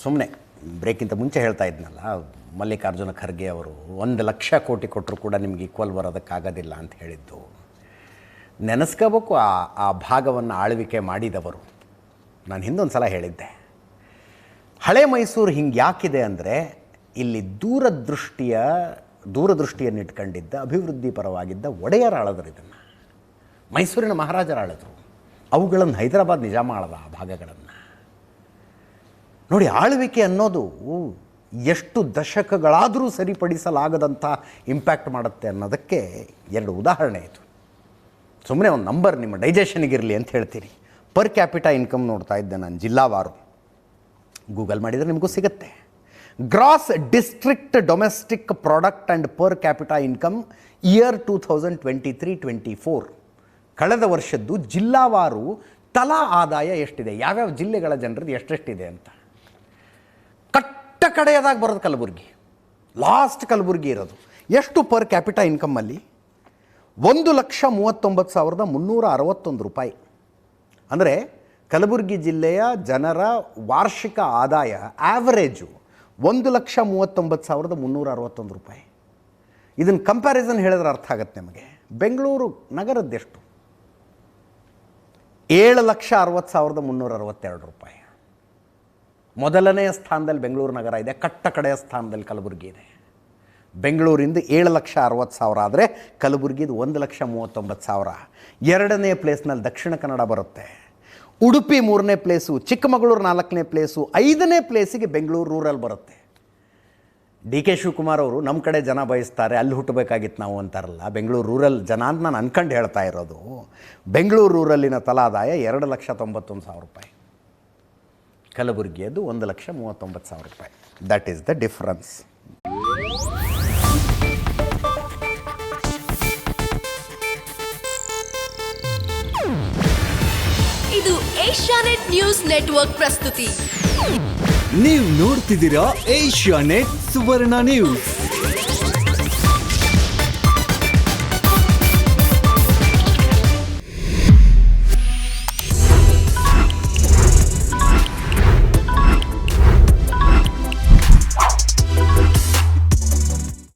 ಸುಮ್ಮನೆ ಬ್ರೇಕಿಂತ ಮುಂಚೆ ಹೇಳ್ತಾ ಇದ್ನಲ್ಲ, ಮಲ್ಲಿಕಾರ್ಜುನ ಖರ್ಗೆ ಅವರು 1,00,000 ಕೋಟಿ ಕೊಟ್ಟರು ಕೂಡ ನಿಮ್ಗೆ ಈಕ್ವಲ್ ಬರೋದಕ್ಕಾಗೋದಿಲ್ಲ ಅಂತ ಹೇಳಿದ್ದು. ನೆನೆಸ್ಕೋಬೇಕು ಆ ಭಾಗವನ್ನು ಆಳ್ವಿಕೆ ಮಾಡಿದವರು. ನಾನು ಹಿಂದೊಂದು ಸಲ ಹೇಳಿದ್ದೆ, ಹಳೆ ಮೈಸೂರು ಹಿಂಗೆ ಯಾಕಿದೆ ಅಂದರೆ ಇಲ್ಲಿ ದೂರದೃಷ್ಟಿಯನ್ನು ಇಟ್ಕೊಂಡಿದ್ದ ಅಭಿವೃದ್ಧಿ ಪರವಾಗಿದ್ದ ಒಡೆಯರ ಆಳದರು ಇದನ್ನು. ಮೈಸೂರಿನ ಮಹಾರಾಜರ ಆಳಿದ್ರು. ಅವುಗಳನ್ನು ಹೈದರಾಬಾದ್ ನಿಜಾಮ ಆಳದ ಆ ಭಾಗಗಳನ್ನು. ನೋಡಿ, ಆಳ್ವಿಕೆ ಅನ್ನೋದು ಎಷ್ಟು ದಶಕಗಳಾದರೂ ಸರಿಪಡಿಸಲಾಗದಂಥ ಇಂಪ್ಯಾಕ್ಟ್ ಮಾಡುತ್ತೆ ಅನ್ನೋದಕ್ಕೆ 2 ಉದಾಹರಣೆ ಇದು. ಸುಮ್ಮನೆ ಒಂದು ನಂಬರ್ ನಿಮ್ಮ ಡೈಜೆಷನ್ಗಿರಲಿ ಅಂತ ಹೇಳ್ತೀನಿ. ಪರ್ ಕ್ಯಾಪಿಟಾ ಇನ್ಕಮ್ ನೋಡ್ತಾ ಇದ್ದೆ ನಾನು, ಜಿಲ್ಲಾವಾರು. ಗೂಗಲ್ ಮಾಡಿದರೆ ನಿಮಗೂ ಸಿಗುತ್ತೆ. Gross district domestic product and per capita income year 2023-24, ಕಳೆದ ವರ್ಷದ್ದು ಜಿಲ್ಲಾವಾರು ತಲಾ ಆದಾಯ ಎಷ್ಟಿದೆ, ಯಾವ್ಯಾವ ಜಿಲ್ಲೆಗಳ ಜನರದ್ದು ಎಷ್ಟೆಷ್ಟಿದೆ ಅಂತ. ಕಟ್ಟ ಕಡೆಯದಾಗಿ ಬರೋದು ಕಲಬುರಗಿ, ಲಾಸ್ಟ್ ಕಲಬುರಗಿ ಇರೋದು. ಎಷ್ಟು ಪರ್ ಕ್ಯಾಪಿಟಾ ಇನ್ಕಮ್ಮಲ್ಲಿ? 1,39,361 ರೂಪಾಯಿ. ಅಂದರೆ ಕಲಬುರಗಿ ಜಿಲ್ಲೆಯ ಜನರ ವಾರ್ಷಿಕ ಆದಾಯ ಆ್ಯಾವರೇಜು 1,39,361 ರೂಪಾಯಿ. ಇದನ್ನು ಕಂಪ್ಯಾರಿಸನ್ ಹೇಳಿದ್ರೆ ಅರ್ಥ ಆಗುತ್ತೆ ನಿಮಗೆ. ಬೆಂಗಳೂರು ನಗರದ್ದೆಷ್ಟು? 7,60,362 ರೂಪಾಯಿ. ಮೊದಲನೆಯ ಸ್ಥಾನದಲ್ಲಿ ಬೆಂಗಳೂರು ನಗರ ಇದೆ, ಕಟ್ಟ ಕಡೆಯ ಸ್ಥಾನದಲ್ಲಿ ಕಲಬುರಗಿ ಇದೆ. ಬೆಂಗಳೂರಿಂದ 7,60,000 ಆದರೆ ಕಲಬುರಗಿದು 1,39,000. 2ನೇ ಪ್ಲೇಸ್ನಲ್ಲಿ ದಕ್ಷಿಣ ಕನ್ನಡ ಬರುತ್ತೆ. ಉಡುಪಿ 3ನೇ ಪ್ಲೇಸು, ಚಿಕ್ಕಮಗಳೂರು 4ನೇ ಪ್ಲೇಸು, 5ನೇ ಪ್ಲೇಸಿಗೆ ಬೆಂಗಳೂರು ರೂರಲ್ ಬರುತ್ತೆ. ಡಿ ಕೆ ಶಿವಕುಮಾರ್ ಅವರು ನಮ್ಮ ಕಡೆ ಜನ ಬಯಸ್ತಾರೆ, ಅಲ್ಲಿ ಹುಟ್ಟಬೇಕಾಗಿತ್ತು ನಾವು ಅಂತಾರಲ್ಲ. ಬೆಂಗಳೂರು ರೂರಲ್ ಜನ ಅಂತ ನಾನು ಅನ್ಕೊಂಡು ಹೇಳ್ತಾ ಇರೋದು. ಬೆಂಗಳೂರು ರೂರಲ್ಲಿನ ತಲಾದಾಯ 2,91,000 ರೂಪಾಯಿ. ಕಲಬುರಗಿಯದು 1,39,000 ರೂಪಾಯಿ. That is the difference. ಇದು ಏಷ್ಯಾನೆಟ್ ನ್ಯೂಸ್ ನೆಟ್ವರ್ಕ್ ಪ್ರಸ್ತುತಿ. ನೀವು ನೋಡ್ತಿದ್ದೀರಾ ಏಷ್ಯಾನೆಟ್ ಸುವರ್ಣ ನ್ಯೂಸ್.